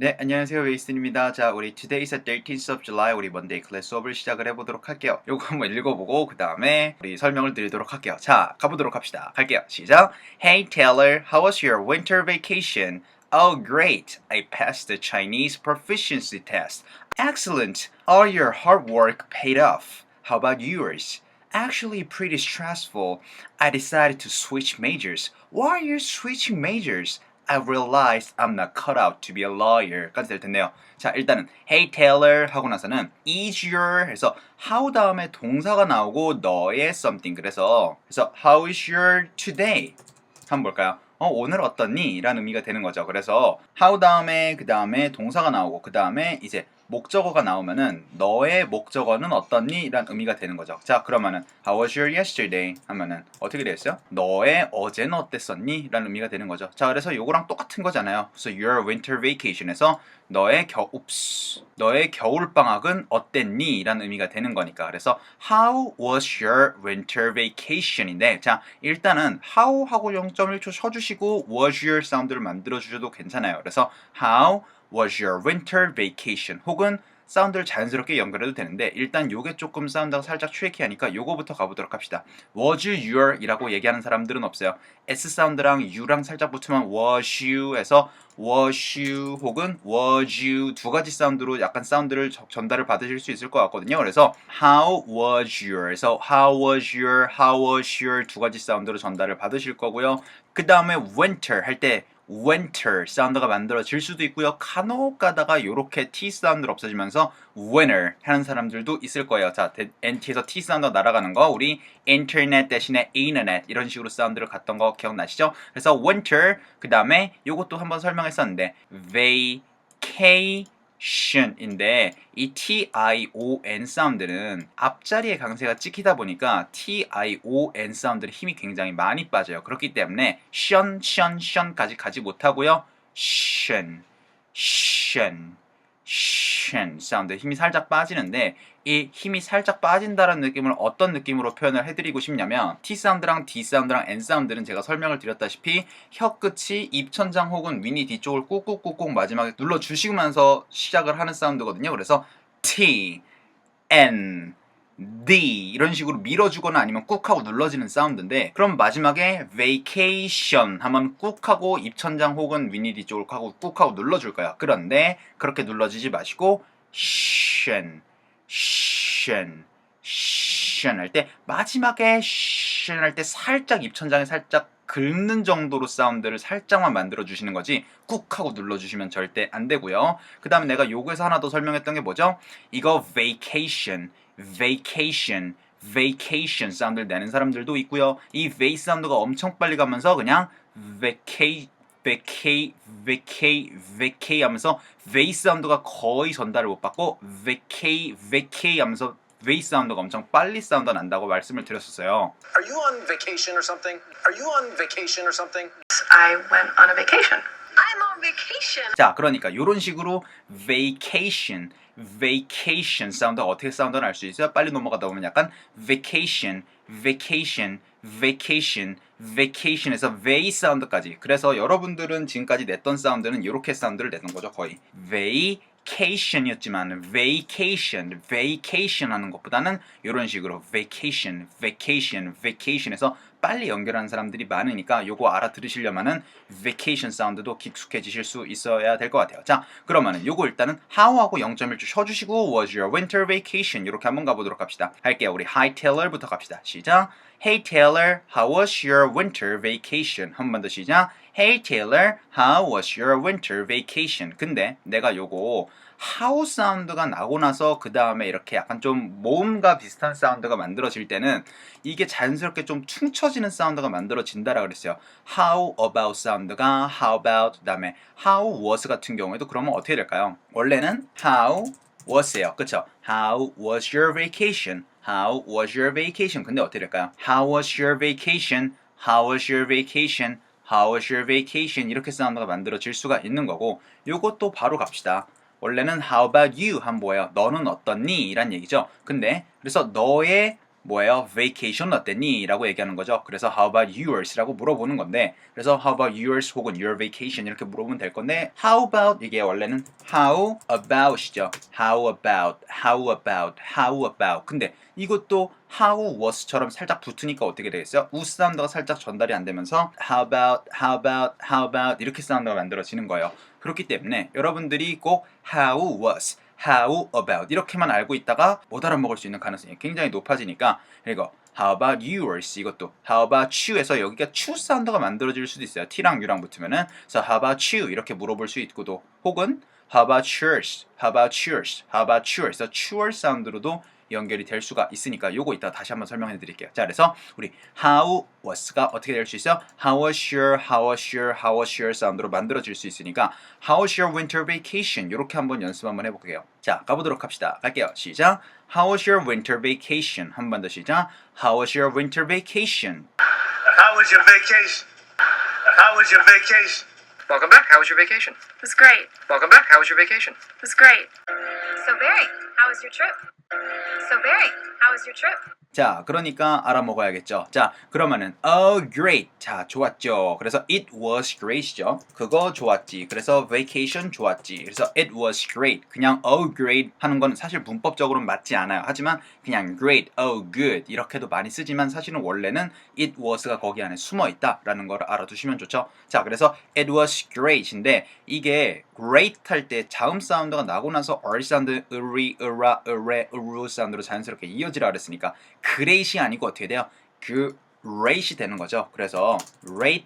네, 안녕하세요. 웨이슨입니다. 자, 우리 Today's the 13th of July 우리 먼데이 클래스 수업을 시작을 해보도록 할게요. 요거 한번 읽어보고 그 다음에 우리 설명을 드리도록 할게요. 자, 가보도록 합시다. 갈게요. 시작. Hey Taylor, how was your winter vacation? Oh, great. I passed the Chinese proficiency test. Excellent. All your hard work paid off. How about yours? Actually pretty stressful. I decided to switch majors. Why are you switching majors? I realized I'm not cut out to be a lawyer 까지 될 텐데요. 자, 일단은 Hey Taylor 하고 나서는 is your 해서 how 다음에 동사가 나오고 너의 something 그래서 how is your today? 한번 볼까요? 오늘 어떻니? 라는 의미가 되는 거죠. 그래서 how 다음에 그 다음에 동사가 나오고 그 다음에 이제 목적어가 나오면은 너의 목적어는 어떻니? 라는 의미가 되는 거죠. 자, 그러면은 How was your yesterday? 하면은 어떻게 되었어요? 너의 어제는 어땠었니? 라는 의미가 되는 거죠. 자, 그래서 요거랑 똑같은 거잖아요. 그래서 your winter vacation에서 너의 겨울방학은 어땠니? 라는 의미가 되는 거니까. 그래서 How was your winter vacation인데 자, 일단은 how 하고 0.1초 쉬어주시고 was your 사운드를 만들어주셔도 괜찮아요. 그래서 How was your winter vacation? 혹은 사운드를 자연스럽게 연결해도 되는데 일단 요게 조금 사운드가 살짝 트리키하니까 요거부터 가보도록 합시다. Was your 이라고 얘기하는 사람들은 없어요. S 사운드랑 U랑 살짝 붙으면 was you 해서 was you 혹은 was you 두 가지 사운드로 약간 사운드를 전달을 받으실 수 있을 것 같거든요. 그래서 how was your 에서 how was your 두 가지 사운드로 전달을 받으실 거고요. 그 다음에 winter 할 때 winter 사운드가 만들어질 수도 있고요. 간혹 가다가 요렇게 T 사운드를 없어지면서 winter 하는 사람들도 있을 거예요. 자, NT에서 T 사운드가 날아가는 거 우리 인터넷 대신에 internet 이런 식으로 사운드를 갔던 거 기억나시죠? 그래서 winter 그 다음에 요것도 한번 설명했었는데 vacation인데 이 T-I-O-N 사운드는 앞자리에 강세가 찍히다 보니까 T-I-O-N 사운드는 힘이 굉장히 많이 빠져요. 그렇기 때문에 션까지 가지 못하고요. 션 사운드 힘이 살짝 빠지는데 이 힘이 살짝 빠진다는 느낌을 어떤 느낌으로 표현을 해드리고 싶냐면 T 사운드랑 D 사운드랑 N 사운드는 제가 설명을 드렸다시피 혀 끝이 입천장 혹은 위니 뒤쪽을 꾹꾹꾹꾹 마지막에 눌러주시면서 시작을 하는 사운드거든요. 그래서 T, N, D 이런 식으로 밀어주거나 아니면 꾹 하고 눌러지는 사운드인데 그럼 마지막에 vacation 하면 꾹 하고 입천장 혹은 위니 뒤쪽을 하고 꾹 하고 눌러줄 거야. 그런데 그렇게 눌러지지 마시고 션 할 때 마지막에 션 할 때 살짝 입천장에 살짝 긁는 정도로 사운드를 살짝만 만들어 주시는 거지 꾹 하고 눌러 주시면 절대 안 되고요. 그 다음에 내가 요거에서 하나 더 설명했던 게 뭐죠? 이거 vacation 사운드를 내는 사람들도 있고요. 이 v 사운드가 엄청 빨리 가면서 그냥 vacate 하면서 v 사운드가 거의 전달을 못 받고 vacate 하면서 v 사운드가 엄청 빨리 사운드가 난다고 말씀을 드렸었어요. Are you on vacation or something? Are you on vacation or something? I went on a vacation. I'm on vacation. 자, 그러니까 이런 식으로 vacation 사운드가 어떻게 사운드를 알 수 있어요? 빨리 넘어가다 보면 약간 vacation에서 v 사운드까지. 그래서 여러분들은 지금까지 냈던 사운드는 이렇게 사운드를 내는 거죠, 거의. vacation이었지만 vacation 하는 것보다는 이런 식으로 vacation에서 빨리 연결하는 사람들이 많으니까 요거 알아들으시려면은 vacation 사운드도 익숙해지실 수 있어야 될 것 같아요. 자, 그러면은 요거 일단은 how하고 0.1초 쉬어주시고 was your winter vacation 이렇게 한번 가보도록 합시다. 할게요. 우리 Hi Taylor부터 갑시다. 시작. Hey Taylor, how was your winter vacation? 한 번 더 시작. Hey Taylor, how was your winter vacation? 근데 내가 요거 how 사운드가 나고 나서 그 다음에 이렇게 약간 좀 모음과 비슷한 사운드가 만들어질 때는 이게 자연스럽게 좀 퉁쳐지는 사운드가 만들어진다라 그랬어요. How about 사운드가 how about 그 다음에 how was 같은 경우에도 그러면 어떻게 될까요? 원래는 how was예요. 그쵸? How was your vacation? How was your vacation? 근데 어떻게 될까요? How was your vacation? How was your vacation? How was your vacation? 이렇게 사운드가 만들어질 수가 있는 거고 요것도 바로 갑시다. 원래는 How about you? 하면 뭐예요? 너는 어떻니? 이란 얘기죠. 근데 그래서 너의 뭐예요? vacation 어땠니? 라고 얘기하는 거죠. 그래서 how about yours? 라고 물어보는 건데 그래서 how about yours 혹은 your vacation 이렇게 물어보면 될 건데 how about 이게 원래는 how about이죠. how about, how about, how about 근데 이것도 how was처럼 살짝 붙으니까 어떻게 되겠어요? 우 사운드가 살짝 전달이 안 되면서 how about, how about, how about 이렇게 사운드가 만들어지는 거예요. 그렇기 때문에 여러분들이 꼭 how was, how about 이렇게만 알고 있다가 못 알아먹을 수 있는 가능성이 굉장히 높아지니까 그리고 how about yours 이것도 how about you에서 여기가 추 사운드가 만들어질 수도 있어요. t랑 u랑 붙으면은 그래서 how about you 이렇게 물어볼 수 있고도 혹은 how about yours, how about yours, how about yours 그래서 추얼 사운드로도 연결이 될 수가 있으니까 요거 이따 다시 한번 설명해 드릴게요. 자, 그래서 우리 how was가 어떻게 될 수 있어요? how was your, how was your, how was your 사운드로 만들어질 수 있으니까 how was your winter vacation 이렇게 한번 연습 한번 해볼게요. 자, 가보도록 합시다. 갈게요. 시작. How was your winter vacation? 한 번 더 시작. How was your winter vacation? How was your vacation? How was your vacation? Welcome back. How was your vacation? It was great. Welcome back. How was your vacation? It was great. So very, how was your trip? So very, how was your trip? 자, 그러니까 알아먹어야겠죠. 자, 그러면은 oh great. 자, 좋았죠. 그래서 it was great이죠. 그거 좋았지. 그래서 vacation 좋았지. 그래서 it was great. 그냥 oh great 하는 건 사실 문법적으로는 맞지 않아요. 하지만 그냥 great, oh good 이렇게도 많이 쓰지만 사실은 원래는 it was가 거기 안에 숨어 있다라는 걸 알아두시면 좋죠. 자, 그래서 it was great인데 이게 great 할 때 자음 사운드가 나고 나서 r 사운드 으리, 으라, 으레, 으루 사운드로 자연스럽게 이어지라 그랬으니까 great이 아니고 어떻게 돼요? great이 되는 거죠. 그래서 rate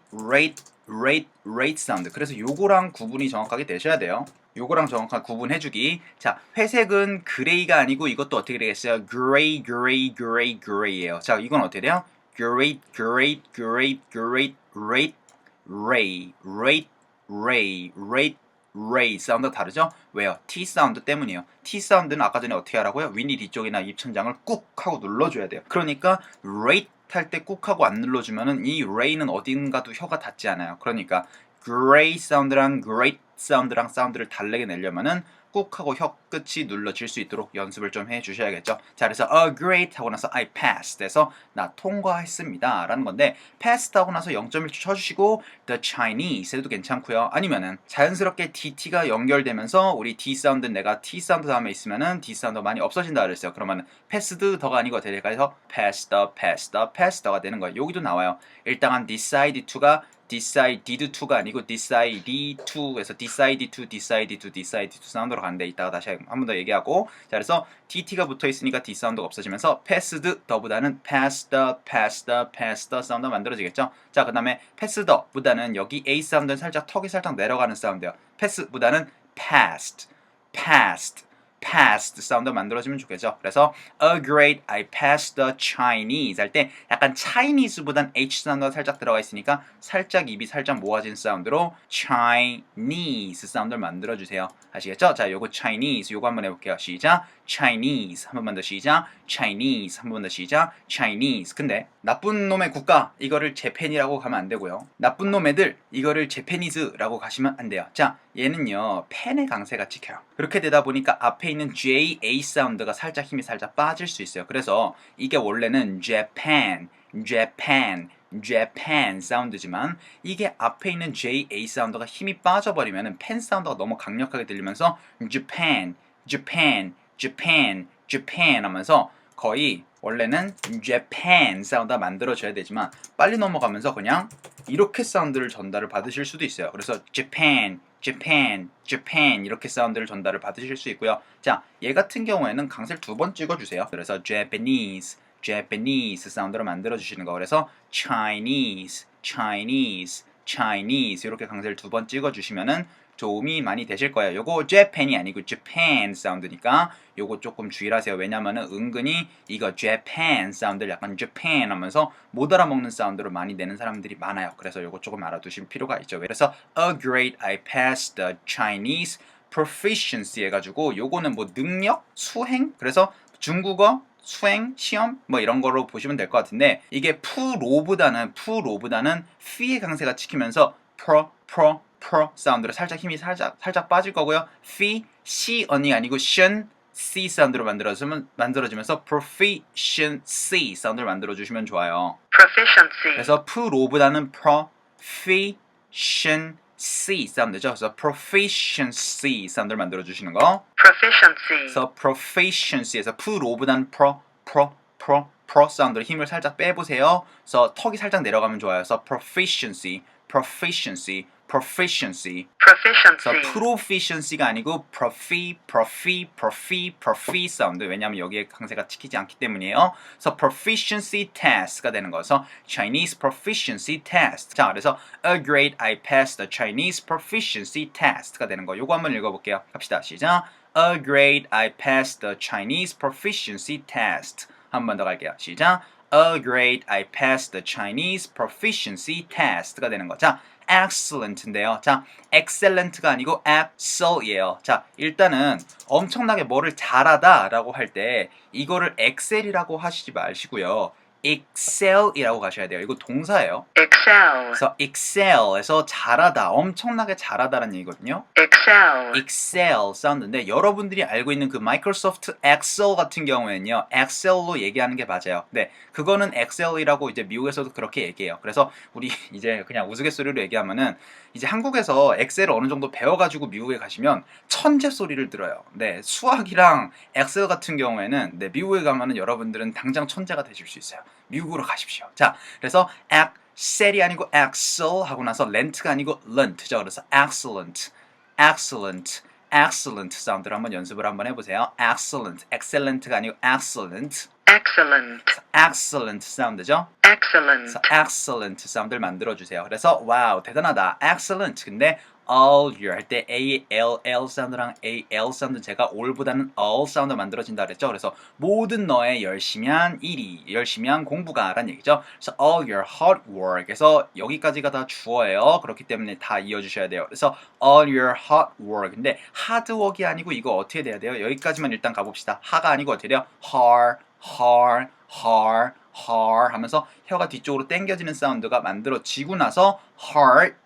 사운드. 그래서 요거랑 구분이 정확하게 되셔야 돼요. 요거랑 정확한 구분해주기. 자, 회색은 그레이가 아니고 이것도 어떻게 되겠어요? gray예요. 자, 이건 어떻게 돼요? rate 사운드 다르죠? 왜요? T 사운드 때문이에요. T 사운드는 아까 전에 어떻게 하라고요? 윗니 뒤쪽이나 입천장을 꾹 하고 눌러줘야 돼요. 그러니까 rate 할 때 꾹 하고 안 눌러주면은 이 ray는 어딘가도 혀가 닿지 않아요. 그러니까 gray 사운드랑 great 사운드랑 사운드를 다르게 내려면은 꾹 하고 혀 끝이 눌러질 수 있도록 연습을 좀 해주셔야겠죠. 자, 그래서 great 하고 나서 I passed 해서 나 통과했습니다 라는 건데 passed 하고 나서 0.1초 쳐주시고 the Chinese 해도 괜찮고요. 아니면은 자연스럽게 DT가 연결되면서 우리 D 사운드 내가 T 사운드 다음에 있으면은 D 사운드 많이 없어진다 그랬어요. 그러면은 passed 더가 아니고 어떻게 될까요? passed 가 되는 거예요. 여기도 나와요. 일단 decide to가 decided to가 아니고 decide to에서 decide to 사운드로 가는데 이따가 다시 한 번 더 얘기하고 자 그래서 DT가 붙어 있으니까 D 사운드가 없어지면서 passed 더보다는 passed 사운드 만들어지겠죠. 자 그 다음에 passed 보다는 여기 A 사운드는 살짝 턱이 살짝 내려가는 사운드예요. pass보다는 passed 사운드 만들어지면 좋겠죠. 그래서 great, I passed the Chinese 할 때 약간 Chinese보단 H 사운드가 살짝 들어가 있으니까 살짝 입이 살짝 모아진 사운드로 Chinese 사운드를 만들어주세요. 아시겠죠? 자, 요거 Chinese 요거 한번 해볼게요. 시작. Chinese 한 번만 더 시작. Chinese 한 번만 더 시작. Chinese. 근데 나쁜 놈의 국가 이거를 재팬이라고 가면 안 되고요. 나쁜 놈 애들 이거를 재패니즈라고 가시면 안 돼요. 자, 얘는요 펜의 강세가 찍혀요. 그렇게 되다 보니까 앞에 있는 JA 사운드가 살짝 힘이 살짝 빠질 수 있어요. 그래서 이게 원래는 Japan 사운드지만 이게 앞에 있는 JA 사운드가 힘이 빠져버리면 펜 사운드가 너무 강력하게 들리면서 Japan 하면서 거의 원래는 Japan 사운드가 만들어져야 되지만 빨리 넘어가면서 그냥 이렇게 사운드를 전달을 받으실 수도 있어요. 그래서 Japan 이렇게 사운드를 전달을 받으실 수 있고요. 자, 얘 같은 경우에는 강세를 2번 찍어주세요. 그래서 Japanese 사운드로 만들어주시는 거. 그래서 Chinese 이렇게 강세를 2번 찍어주시면은 도움이 많이 되실 거예요. 요거 Japan이 아니고 Japan 사운드니까 요거 조금 주의를 하세요. 왜냐면은 은근히 이거 Japan 사운드를 약간 Japan 하면서 못 알아먹는 사운드로 많이 내는 사람들이 많아요. 그래서 요거 조금 알아두실 필요가 있죠. 그래서 great, I passed the Chinese proficiency 해가지고 요거는 뭐 능력, 수행 그래서 중국어 수행, 시험 뭐 이런 거로 보시면 될 것 같은데 이게 프로보다는 피의 강세가 찍히면서 pro 사운드로 살짝 힘이 살짝 빠질 거고요. 시 언이 아니고 션 C 사운드로 만들어지면서 proficiency 사운드를 만들어주시면 좋아요. Proficiency. 그래서 pro보다는 proficiency 사운드죠. 그래서 proficiency 사운드를 만들어주시는 거. Proficiency. 그래서 proficiency에서 pro보다는 pro 사운드로 힘을 살짝 빼보세요. 그래서 턱이 살짝 내려가면 좋아요. 그래서 proficiency. Proficiency. 그래서 proficiency가 아니고 profi 사운드. 왜냐하면 여기에 강세가 찍히지 않기 때문이에요. 그래서 proficiency test가 되는 거서 Chinese proficiency test. 자, 그래서 a grade I passed the Chinese proficiency test가 되는 거. 요거 한번 읽어볼게요. 갑시다. 시작. A grade I passed the Chinese proficiency test. 한 번 더 갈게요. 시작. A grade I passed the Chinese proficiency test가 되는 거. 자, excellent인데요. 자, excellent가 아니고 excel이에요. 자, 일단은 엄청나게 뭐를 잘하다 라고 할 때 이거를 excel이라고 하시지 마시고요. excel이라고 가셔야 돼요. 이거 동사예요. Excel. 그래서 excel에서 잘하다, 엄청나게 잘하다라는 얘기거든요. Excel. excel 사운드인데 여러분들이 알고 있는 그 마이크로소프트 엑셀 같은 경우에는요, 엑셀로 얘기하는 게 맞아요. 네, 그거는 엑셀이라고 이제 미국에서도 그렇게 얘기해요. 그래서 우리 이제 그냥 우스갯소리로 얘기하면은 이제 한국에서 엑셀을 어느 정도 배워가지고 미국에 가시면 천재 소리를 들어요. 네, 수학이랑 엑셀 같은 경우에는 네, 미국에 가면은 여러분들은 당장 천재가 되실 수 있어요. 미국으로 가십시오. 자, 그래서 엑셀이 아니고 엑셀 하고 나서 렌트가 아니고 렌트죠. 그래서 excellent. excellent 사운드를 연습을 한번 해보세요. excellent가 아니고 excellent 사운드죠. Excellent. excellent 사운드를 만들어주세요. 그래서 와우 대단하다. excellent. 근데 all your 할 때 ALL 사운드랑 AL 사운드 제가 all보다는 all 사운드 만들어진다 그랬죠. 그래서 모든 너의 열심히 한 일이, 열심히 한 공부가 라는 얘기죠. 그래서 all your hard work에서 여기까지가 다 주어예요. 그렇기 때문에 다 이어주셔야 돼요. 그래서 all your hard work. 근데 hard work이 아니고 이거 어떻게 돼야 돼요? 여기까지만 일단 가봅시다. 하가 아니고 어떻게 돼요? hard 하면서 혀가 뒤쪽으로 당겨지는 사운드가 만들어지고 나서 hard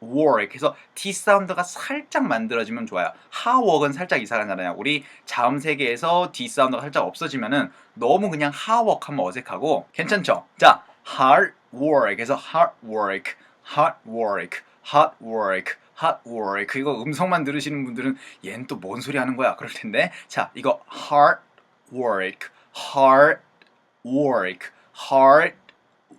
work 해서 D 사운드가 살짝 만들어지면 좋아요. 하웍은 살짝 이상하잖아요. 우리 자음 세계에서 D 사운드가 살짝 없어지면은 너무 그냥 하웍 하면 어색하고 괜찮죠? 자, hard work 해서 hard work 이거 음성만 들으시는 분들은 얘는 또 뭔 소리 하는 거야 그럴 텐데, 자, 이거 hard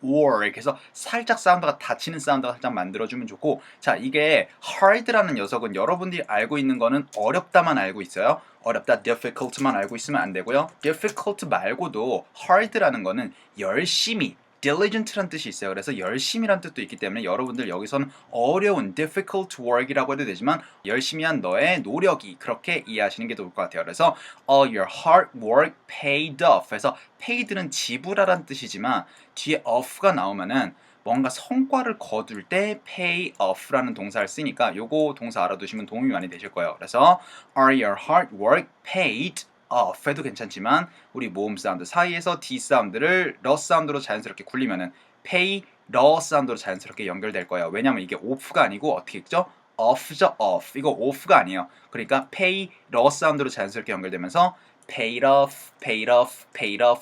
work 해서 살짝 사운드가 닫히는 사운드가 살짝 만들어주면 좋고, 자, 이게 hard라는 녀석은 여러분들이 알고 있는 거는 어렵다만 알고 있어요. 어렵다, difficult만 알고 있으면 안 되고요. difficult 말고도 hard라는 거는 열심히, diligent란 뜻이 있어요. 그래서 열심히란 뜻도 있기 때문에 여러분들 여기서는 어려운 difficult work이라고 해도 되지만 열심히 한 너의 노력이, 그렇게 이해하시는 게 좋을 것 같아요. 그래서 all your hard work paid off 해서 paid는 지불하라는 뜻이지만 뒤에 off가 나오면은 뭔가 성과를 거둘 때 pay off라는 동사를 쓰니까 요거 동사 알아두시면 도움이 많이 되실 거예요. 그래서 are your hard work paid off 해도 괜찮지만 우리 모음 사운드 사이에서 D 사운드를 러 사운드로 자연스럽게 굴리면은 pay 러 사운드로 자연스럽게 연결될 거예요. 왜냐면 이게 off가 아니고 어떻게 했죠? off죠, off. 이거 off가 아니에요. 그러니까 pay 러 사운드로 자연스럽게 연결되면서 paid off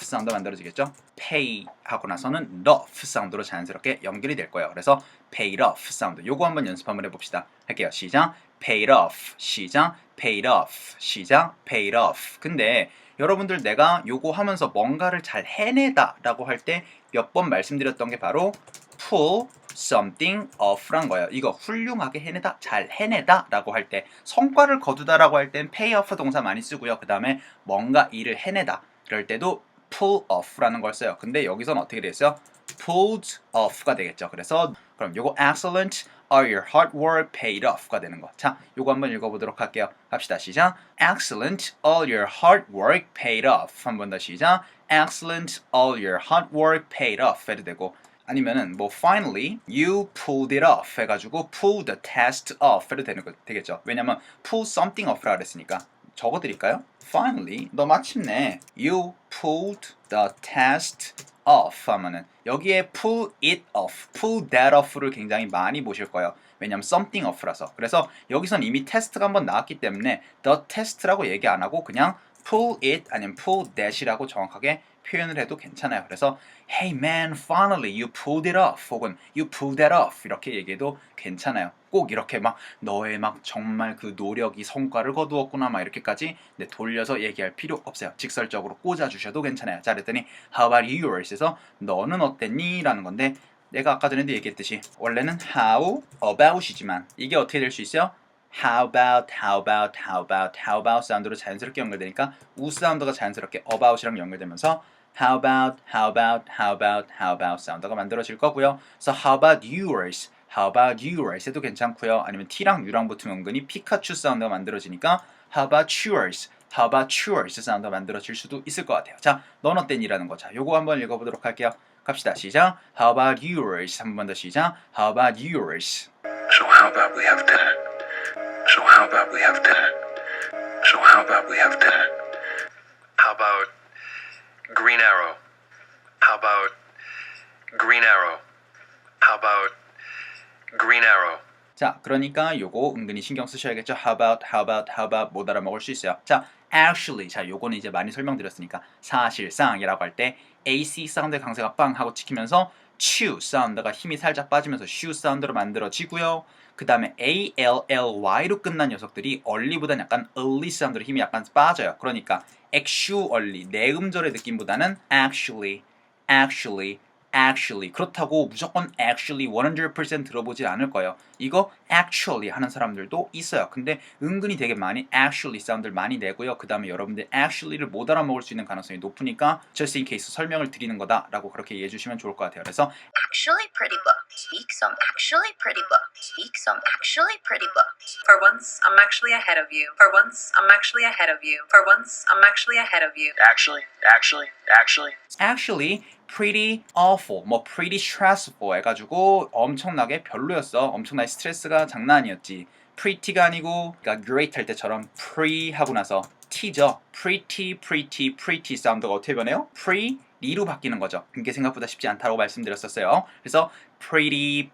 사운드 만들어지겠죠? pay 하고 나서는 rough 사운드로 자연스럽게 연결이 될 거예요. 그래서 paid off 사운드. 요거 한번 연습 한번 해봅시다. 할게요. 시작. paid off. 시작. paid off. 시작. paid off. 근데 여러분들 내가 요거 하면서 뭔가를 잘 해내다 라고 할 때 몇 번 말씀드렸던 게 바로 pull something off란 거예요. 이거 훌륭하게 해내다, 잘 해내다 라고 할 때, 성과를 거두다 라고 할 땐 pay off 동사 많이 쓰고요. 그 다음에 뭔가 일을 해내다 그럴 때도 pull off라는 걸 써요. 근데 여기선 어떻게 됐어요? pulled off가 되겠죠. 그래서 그럼 요거 excellent, all your hard work paid off가 되는 거. 자, 요거 한번 읽어보도록 할게요. 합시다. 시작. excellent, all your hard work paid off. 한 번 더 시작. excellent, all your hard work paid off 해도 되고, 아니면은 뭐 finally you pulled it off 해가지고 pull the test off 해도 되겠죠. 왜냐면 pull something off라 그랬으니까. 적어드릴까요? Finally, 너 마침내 you pulled the test off 하면은 여기에 pull it off, pull that off를 굉장히 많이 보실 거예요. 왜냐면 something off라서. 그래서 여기선 이미 테스트가 한번 나왔기 때문에 the test라고 얘기 안 하고 그냥 pull it 아니면 pull that이라고 정확하게 표현을 해도 괜찮아요. 그래서 Hey man, finally you pulled it off 혹은 you pulled that off 이렇게 얘기해도 괜찮아요. 꼭 이렇게 막 너의 막 정말 그 노력이 성과를 거두었구나 막 이렇게까지 돌려서 얘기할 필요 없어요. 직설적으로 꽂아주셔도 괜찮아요. 자 그랬더니 How about yours에서 너는 어땠니? 라는 건데 내가 아까 전에도 얘기했듯이 원래는 how about이지만 이게 어떻게 될 수 있어요? How about, how about, how about, how about 사운드로 자연스럽게 연결되니까 우 사운드가 자연스럽게 about이랑 연결되면서 how about, how about, how about, how about 사운드가 만들어질 거고요. 그래서 how about yours, how about yours 해도 괜찮고요. 아니면 T랑 U랑 붙으면 은근히 피카츄 사운드가 만들어지니까 how about yours, how about yours 사운드가 만들어질 수도 있을 것 같아요. 자, 넌 어땠니라는 거. 자, 요거 한번 읽어보도록 할게요. 갑시다. 시작. How about yours? 한 번 더 시작. How about yours? So how about we have dinner? So how about we have dinner? So how about we have dinner? How about Green Arrow? How about Green Arrow? How about Green Arrow? 자, 그러니까 요거 은근히 신경 쓰셔야겠죠. How about, how about, how about 못 알아먹을 수 있어요. 자, actually. 자, 요거는 이제 많이 설명드렸으니까 사실상이라고 할 때 AC 사운드의 강세가 빵 하고 찍히면서 chew 사운드가 힘이 살짝 빠지면서 shoe 사운드로 만들어지고요. 그 다음에 ALLY로 끝난 녀석들이 early보다는 약간 early 사운드로 힘이 약간 빠져요. 그러니까 actually, 내 음절의 느낌보다는 actually, actually, actually 그렇다고 무조건 actually 100% 들어보지 않을 거예요. 이거 actually 하는 사람들도 있어요. 근데 은근히 되게 많이 actually 사운드를 많이 내고요. 그 다음에 여러분들 actually를 못 알아먹을 수 있는 가능성이 높으니까 just in case 설명을 드리는 거다라고 그렇게 이해해 주시면 좋을 것 같아요. 그래서 Actually pretty book. Speak some actually pretty book. Speak some actually pretty book. For once, I'm actually ahead of you. For once, I'm actually ahead of you. For once, I'm actually ahead of you. Actually, actually pretty awful, 뭐 pretty stressful 해가지고 엄청나게 별로였어. 엄청나게 스트레스가 장난 아니었지. pretty가 아니고 그러니까 great 할 때처럼 pre 하고 나서 t죠. pretty 사운드가 어떻게 변해요? pretty로 바뀌는 거죠. 그게 생각보다 쉽지 않다고 말씀드렸었어요. 그래서 pretty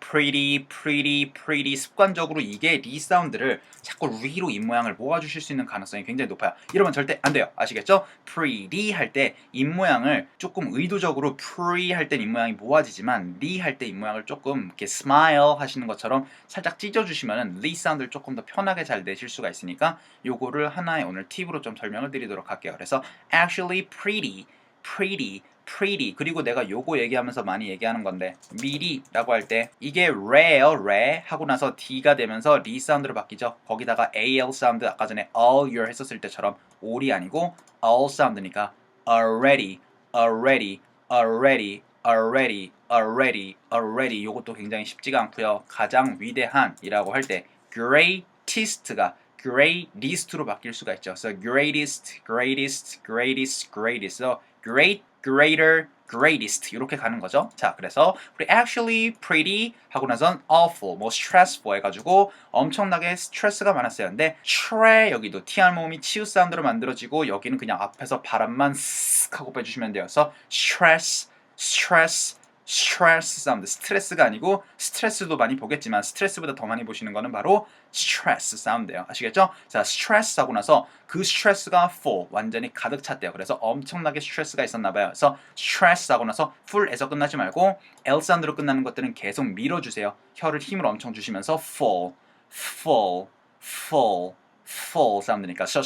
습관적으로 이게 리 사운드를 자꾸 리로 입 모양을 모아주실 수 있는 가능성이 굉장히 높아요. 이러면 절대 안 돼요. 아시겠죠? pretty 할 때 입 모양을 조금 의도적으로 pre 할 땐 입 모양이 모아지지만 리 할 때 입 모양을 조금 이렇게 smile 하시는 것처럼 살짝 찢어주시면은 리 사운드를 조금 더 편하게 잘 내실 수가 있으니까 요거를 하나의 오늘 팁으로 좀 설명을 드리도록 할게요. 그래서 actually pretty 그리고 내가 요거 얘기하면서 많이 얘기하는 건데 미리라고 할 때 이게 rare 하고 나서 D가 되면서 리 사운드로 바뀌죠. 거기다가 AL 사운드 아까 전에 all your 했었을 때처럼 all이 아니고 all 사운드니까 already 요것도 굉장히 쉽지가 않고요. 가장 위대한이라고 할 때 greatest가 greatest로 바뀔 수가 있죠. 그래서 greatest greater, greatest 이렇게 가는 거죠. 자, 그래서 우리 actually, pretty 하고 나선 awful, 뭐 stressful 해가지고 엄청나게 스트레스가 많았어요. 근데 여기도 TR 모음이 치우 사운드로 만들어지고 여기는 그냥 앞에서 바람만 쓱 하고 빼주시면 돼요. 그래서 stress 사운드, 스트레스가 아니고 스트레스도 많이 보겠지만 스트레스보다 더 많이 보시는 거는 바로 스트레스 사운드예요. 아시겠죠? 자, 스트레스 하고 나서 그 스트레스가 full, 완전히 가득 찼대요. 그래서 엄청나게 스트레스가 있었나 봐요. 그래서 스트레스 하고 나서 full에서 끝나지 말고 L 사운드로 끝나는 것들은 계속 밀어주세요. 혀를 힘을 엄청 주시면서 full 사운드니까 so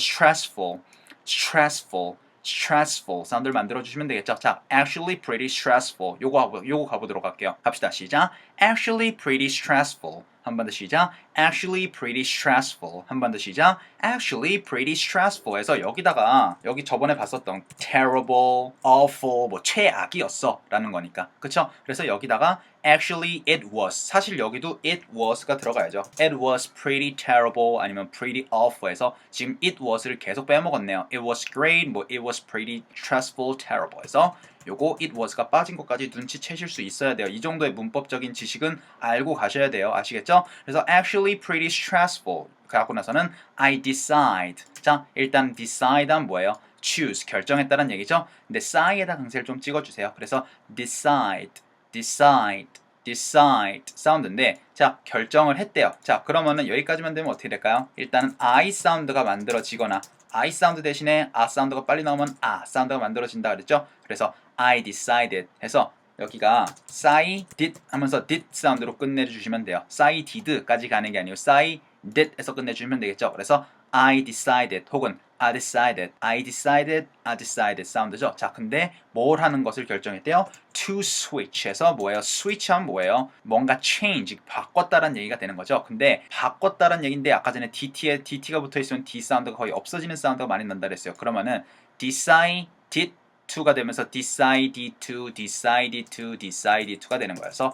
stressful 사운드를 만들어주시면 되겠죠. 자, actually pretty stressful 요거 가보도록 할게요. 갑시다. 시작. actually pretty stressful 한 번 더 시작. actually pretty stressful 한 번 더 시작. actually pretty stressful 해서 여기다가 여기 저번에 봤었던 terrible, awful 뭐 최악이었어 라는 거니까 그쵸? 그래서 여기다가 actually it was 사실 여기도 it was가 들어가야죠. it was pretty terrible 아니면 pretty awful 해서 지금 it was를 계속 빼먹었네요. it was great 뭐 it was pretty stressful, terrible 해서 요거 it was가 빠진 것까지 눈치채실 수 있어야 돼요. 이 정도의 문법적인 지식은 알고 가셔야 돼요. 아시겠죠? 그래서 actually pretty stressful 하고 나서는 I decide. 자, 일단 decide는 뭐예요? choose 결정했다는 얘기죠. 근데 si에다 강세를 좀 찍어주세요. 그래서 decide, decide, decide 사운드인데 자 결정을 했대요. 자 그러면은 여기까지만 되면 어떻게 될까요? 일단은 I 사운드가 만들어지거나 I 사운드 대신에 아 사운드가 빨리 나오면 아 사운드가 만들어진다 그랬죠. 그래서 I decided 해서 여기가 싸이 did 하면서 did 사운드로 끝내주시면 돼요. 싸이 did까지 가는 게 아니고 싸이 did 해서 끝내주시면 되겠죠. 그래서 I decided 혹은 I decided, I decided, I decided 사운드죠. 자, 근데 뭘 하는 것을 결정했대요? To switch 해서 뭐예요? switch 하면 뭐예요? 뭔가 change, 바꿨다는 얘기가 되는 거죠. 근데 바꿨다는 얘기인데 아까 전에 DT가 붙어있으면 D 사운드가 거의 없어지는 사운드가 많이 난다 그랬어요. 그러면은 decided to가 되면서 decided to, decided to, decided to가 되는 거예요. 그래서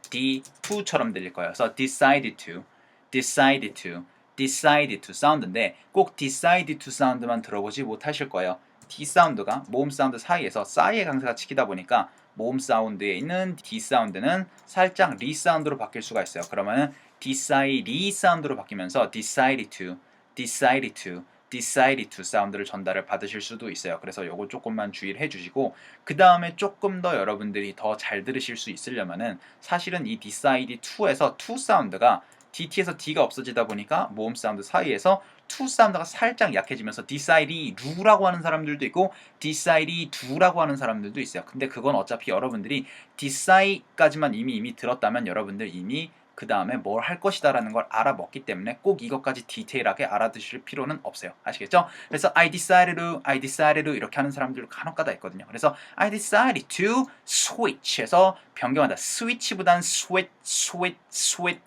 decidedto처럼 들릴 거예요. 그래서 decided to, decided to, decided to 사운드인데 꼭 decided to 사운드만 들어보지 못하실 거예요. D 사운드가 모음 사운드 사이에서 싸이의 강세가 치키다 보니까 모음 사운드에 있는 D 사운드는 살짝 리 사운드로 바뀔 수가 있어요. 그러면은 decide 사운드로 바뀌면서 decided to, decided to, decided to 사운드를 전달을 받으실 수도 있어요. 그래서 요거 조금만 주의를 해주시고 그 다음에 조금 더 여러분들이 더 잘 들으실 수 있으려면은 사실은 이 decide to에서 to 사운드가 DT에서 D가 없어지다 보니까 모음 사운드 사이에서 to 사운드가 살짝 약해지면서 decide 루라고 하는 사람들도 있고 decide do라고 하는 사람들도 있어요. 근데 그건 어차피 여러분들이 decide까지만 이미 들었다면 여러분들 이미 그 다음에 뭘 할 것이다 라는 걸 알아먹기 때문에 꼭 이것까지 디테일하게 알아두실 필요는 없어요. 아시겠죠? 그래서 I decided 이렇게 하는 사람들 간혹가다 있거든요. 그래서 I decided to switch 해서 변경하다. switch보단 switch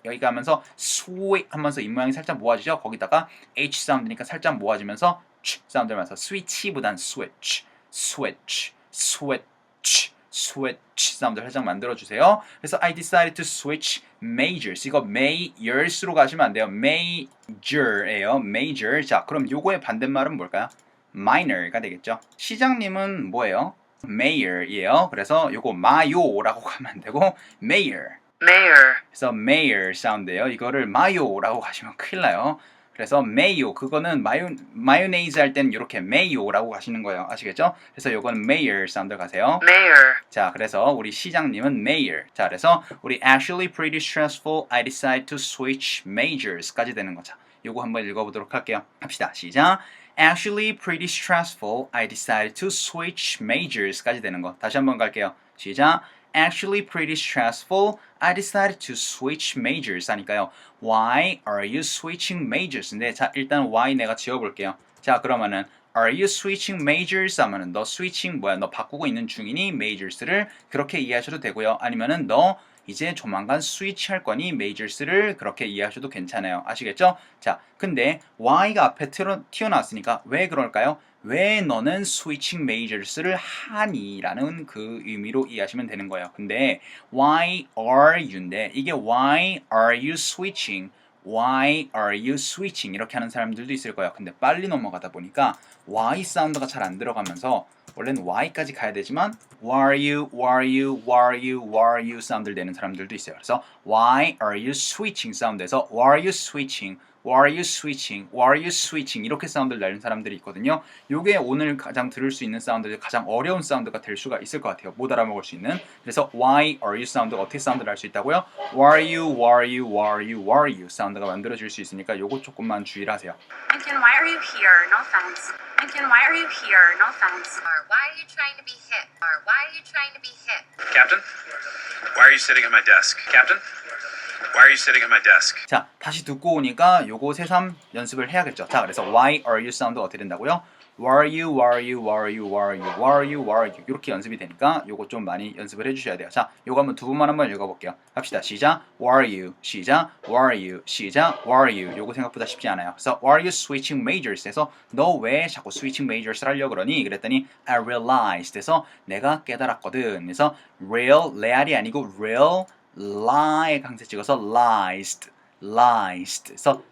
여기 가면서 switch 하면서 입모양이 살짝 모아지죠? 거기다가 H 사운드니까 살짝 모아지면서 치 사운드를 하면서 switch보단 switch 사운드를 살짝 만들어주세요. 그래서 I decided to switch majors. 이거 majors로 가시면 안 돼요. major예요. major. 자, 그럼 요거의 반대말은 뭘까요? minor가 되겠죠. 시장님은 뭐예요? mayor이에요. 그래서 요거 mayo라고 가면 안 되고 mayor. Mayor. 그래서 mayor 사운드예요. 이거를 mayo라고 가시면 큰일 나요. 그래서 mayo 그거는 마요네이즈 할 때는 이렇게 mayo라고 가시는 거예요. 아시겠죠? 그래서 요거는 mayor 사운드 가세요. Mayor. 자, 그래서 우리 시장님은 mayor. 자, 그래서 우리 actually pretty stressful. I decided to switch majors까지 되는 거죠. 요거 한번 읽어보도록 할게요. 합시다. 시작. Actually pretty stressful. I decided to switch majors까지 되는 거. 다시 한번 갈게요. 시작. Actually pretty stressful. I decided to switch majors 하니까요. Why are you switching majors? 근데 자, 일단 why 내가 지워볼게요. 자, 그러면은 Are you switching majors? 하면은 너 switching 뭐야? 너 바꾸고 있는 중이니? majors를 그렇게 이해하셔도 되고요. 아니면은 너 이제 조만간 스위치 할 거니 majors를 그렇게 이해하셔도 괜찮아요. 아시겠죠? 자, 근데 why가 앞에 튀어나왔으니까 왜 그럴까요? 왜 너는 switching majors를 하니? 라는 그 의미로 이해하시면 되는 거예요. 근데 why are you인데 이게 why are you switching? Why are you switching? 이렇게 하는 사람들도 있을 거예요. 근데 빨리 넘어가다 보니까 Y 사운드가 잘 안 들어가면서 원래는 Y까지 가야 되지만 Why are you 사운드를 내는 사람들도 있어요. 그래서 Why are you switching 사운드에서 Why are you switching? 이렇게 사운드를 내는 사람들이 있거든요. 요게 오늘 가장 들을 수 있는 사운드, 가장 어려운 사운드가 될 수가 있을 것 같아요. 못 알아먹을 수 있는. 그래서 Why are you 사운드가 어떻게 사운드를 할 수 있다고요? Why are you 사운드가 만들어질 수 있으니까 요거 조금만 주의를 하세요. Lincoln, why are you here? No offense. Lincoln, why are you here? No offense. Or why are you trying to be hip? Or why are you trying to be hip? Captain, why are you sitting at my desk? Captain, why are you sitting at my desk? 자, 다시 듣고 오니까 요거 새삼 연습을 해야겠죠. 자, 그래서 Why are you 사운드 어떻게 된다고요? Why are you 이렇게 연습이 되니까 요거 좀 많이 연습을 해주셔야 돼요. 자, 요거 한번 두 번만 한번 읽어볼게요. 합시다. 시작. Why are you? 시작. Why are you? 시작. Why are you? 요거 생각보다 쉽지 않아요. 그래서 Why are you switching majors? 해서 너 왜 자꾸 switching majors 하려고 그러니? 그랬더니 I realized 해서 내가 깨달았거든. 그래서 real이 아니고 real lie 강세 찍어서 lies 그래서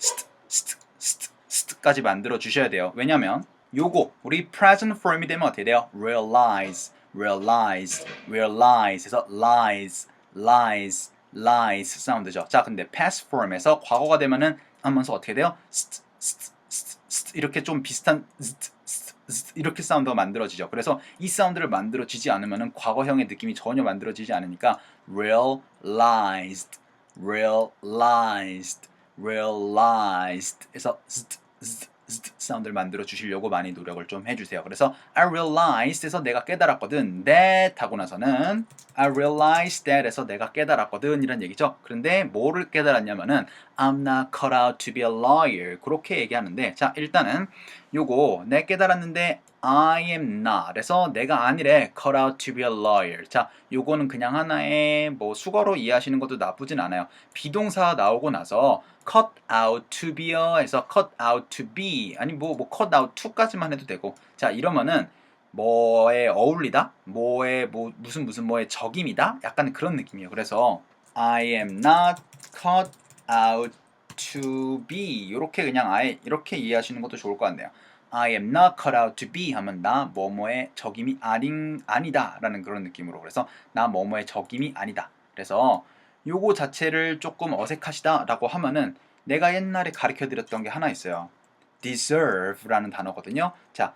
st까지 만들어 주셔야 돼요. 왜냐면 요거 우리 present form이 되면 어떻게 돼요? realize 해서 lies 사운드죠. 자, 근데 past form에서 과거가 되면은 하면서 어떻게 돼요? 이렇게 좀 비슷한 이렇게 사운드가 만들어지죠. 그래서 이 사운드를 만들어지지 않으면은 과거형의 느낌이 전혀 만들어지지 않으니까 realized, realized, realized 해서 사운드를 만들어 주시려고 많이 노력을 좀 해주세요. 그래서 I realized 해서 내가 깨달았거든. that 하고 나서는 I realized that 해서 내가 깨달았거든 이런 얘기죠. 그런데 뭐를 깨달았냐면은 I'm not cut out to be a lawyer 그렇게 얘기하는데 자 일단은 요거 내 깨달았는데 I am not 해서 내가 아니래 cut out to be a lawyer 자 요거는 그냥 하나의 뭐 수거로 이해하시는 것도 나쁘진 않아요. 비동사 나오고 나서 cut out to be 해서 cut out to be 아니 뭐 cut out to까지만 해도 되고 자 이러면은 뭐에 어울리다 뭐에 뭐 무슨 뭐에 적임이다 약간 그런 느낌이에요. 그래서 I am not cut out to be 이렇게 그냥 아예 이렇게 이해하시는 것도 좋을 것 같네요. I am not cut out to be 하면 나 뭐뭐의 적임이 아니다 라는 그런 느낌으로 그래서 나 뭐뭐의 적임이 아니다. 그래서 요거 자체를 조금 어색하시다 라고 하면은 내가 옛날에 가르쳐 드렸던 게 하나 있어요. deserve 라는 단어거든요. 자,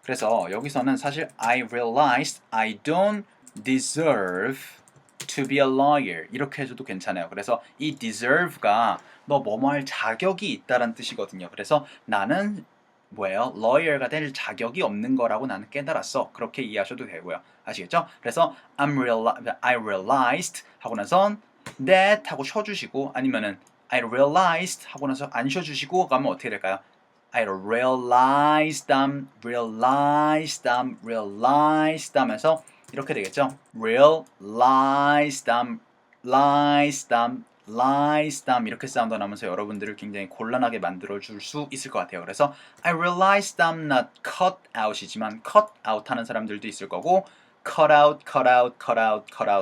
그래서 여기서는 사실 I realized I don't deserve to be a lawyer 이렇게 해줘도 괜찮아요. 그래서 이 deserve가 너 뭐뭐 할 자격이 있다는 뜻이거든요. 그래서 나는 뭐예요? lawyer가 될 자격이 없는 거라고 나는 깨달았어. 그렇게 이해하셔도 되고요. 아시겠죠? 그래서 I realized 하고 나선 that 하고 쉬어주시고 아니면은 I realized 하고 나서 안 쉬어주시고 가면 어떻게 될까요? I realized 하면서 이렇게 되겠죠? realized 이렇게 사운드 나면서 여러분들을 굉장히 곤란하게 만들어 줄 수 있을 것 같아요. 그래서 I realized I'm not cut out이지만 cut out 하는 사람들도 있을 거고 cut out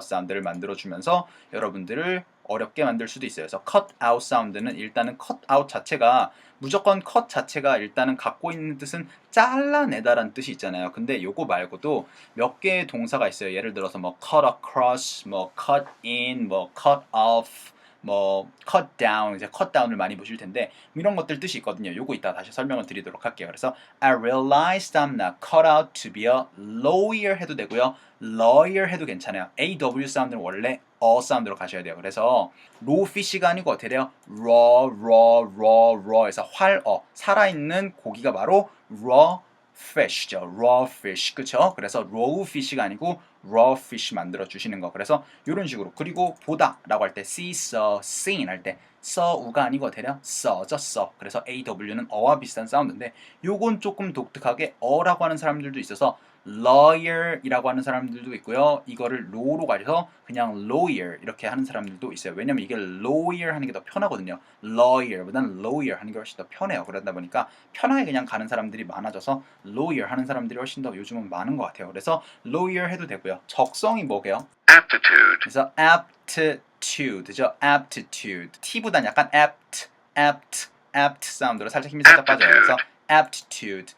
사운드를 만들어 주면서 여러분들을 어렵게 만들 수도 있어요. 그래서 cut out 사운드는 일단은 cut out 자체가 무조건 cut 자체가 일단은 갖고 있는 뜻은 잘라내다라는 뜻이 있잖아요. 근데 요거 말고도 몇 개의 동사가 있어요. 예를 들어서 뭐 cut across, 뭐 cut in, 뭐 cut off, 뭐 cut down, 이제 cut down을 많이 보실 텐데 이런 것들 뜻이 있거든요. 요거 이따 다시 설명을 드리도록 할게요. 그래서 I realized I'm not cut out to be a lawyer 해도 되고요. lawyer 해도 괜찮아요. AW 사운드는 원래 사운드로 가셔야 돼요. 그래서 raw fish가 아니고 어떻게 돼요? raw에서 살아있는 고기가 바로 raw fish죠. raw fish. 그쵸? 그래서 raw fish가 아니고 raw fish 만들어 주시는 거. 그래서 이런 식으로. 그리고 보다 라고 할 때 see, saw, seen 할 때 saw가 아니고 되려 saw죠. 그래서 aw는 어와 비슷한 사운드인데 요건 조금 독특하게 어라고 하는 사람들도 있어서 lawyer이라고 하는 사람들도 있고요. 이거를 law로 가져서 그냥 lawyer 이렇게 하는 사람들도 있어요. 왜냐면 이게 lawyer 하는 게 더 편하거든요. lawyer보다는 lawyer 하는 게 훨씬 더 편해요. 그러다 보니까 편하게 그냥 가는 사람들이 많아져서 lawyer 하는 사람들이 훨씬 더 요즘은 많은 것 같아요. 그래서 lawyer 해도 되고요. 적성이 뭐게요? aptitude, 그래서 aptitude죠. aptitude. T보다는 약간 apt 사운드로 살짝 힘이 살짝 빠져요. 그래서 aptitude.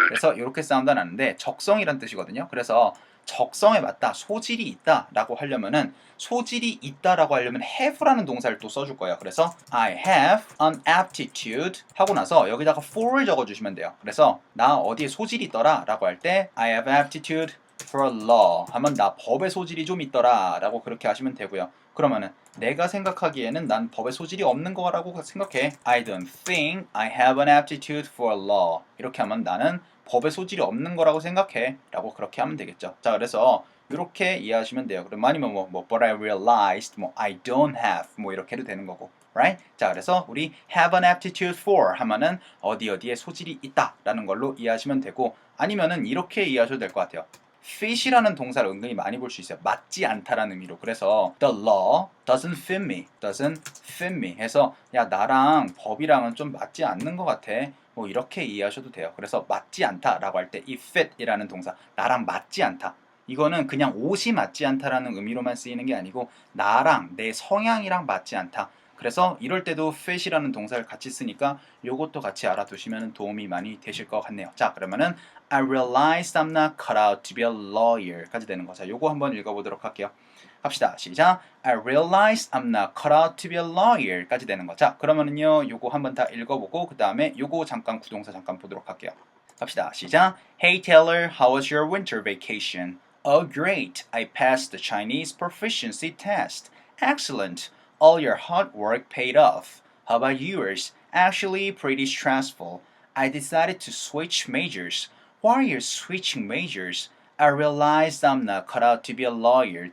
그래서 이렇게 사운드가 나는데 적성이란 뜻이거든요. 그래서 적성에 맞다, 소질이 있다 라고 하려면은 소질이 있다라고 하려면 have라는 동사를 또 써줄 거예요. 그래서 I have an aptitude 하고 나서 여기다가 for를 적어주시면 돼요. 그래서 나 어디에 소질이 있더라 라고 할 때 I have aptitude for law 하면 나 법에 소질이 좀 있더라 라고 그렇게 하시면 되고요. 그러면은 내가 생각하기에는 난 법에 소질이 없는 거라고 생각해. I don't think I have an aptitude for law. 이렇게 하면 나는 법에 소질이 없는 거라고 생각해. 라고 그렇게 하면 되겠죠. 자, 그래서 이렇게 이해하시면 돼요. 그럼 아니면 but I realized, I don't have, 이렇게 해도 되는 거고. Right? 자, 그래서 우리 have an aptitude for 하면은 어디에 소질이 있다 라는 걸로 이해하시면 되고 아니면은 이렇게 이해하셔도 될 것 같아요. fit이라는 동사를 은근히 많이 볼 수 있어요. 맞지 않다라는 의미로. 그래서 the law doesn't fit me 해서 야 나랑 법이랑은 좀 맞지 않는 것 같아. 이렇게 이해하셔도 돼요. 그래서 맞지 않다라고 할 때 이 fit이라는 동사 나랑 맞지 않다. 이거는 그냥 옷이 맞지 않다라는 의미로만 쓰이는 게 아니고 나랑 내 성향이랑 맞지 않다. 그래서 이럴 때도 fit이라는 동사를 같이 쓰니까 요것도 같이 알아두시면 도움이 많이 되실 것 같네요. 자, 그러면은 I realized I'm not cut out to be a lawyer 까지 되는 거. 자, 요거 한번 읽어보도록 할게요. 합시다. 시작. I realized I'm not cut out to be a lawyer 까지 되는 거. 자, 그러면은요 요거 한번 다 읽어보고 그 다음에 요거 잠깐 구동사 잠깐 보도록 할게요. 갑시다. 시작. Hey Taylor, how was your winter vacation? Oh, great. I passed the Chinese proficiency test. Excellent. All your hard work paid off. How about yours? Actually, pretty stressful. I decided to switch majors. Why are you switching majors? I realized I'm not cut out to be a lawyer.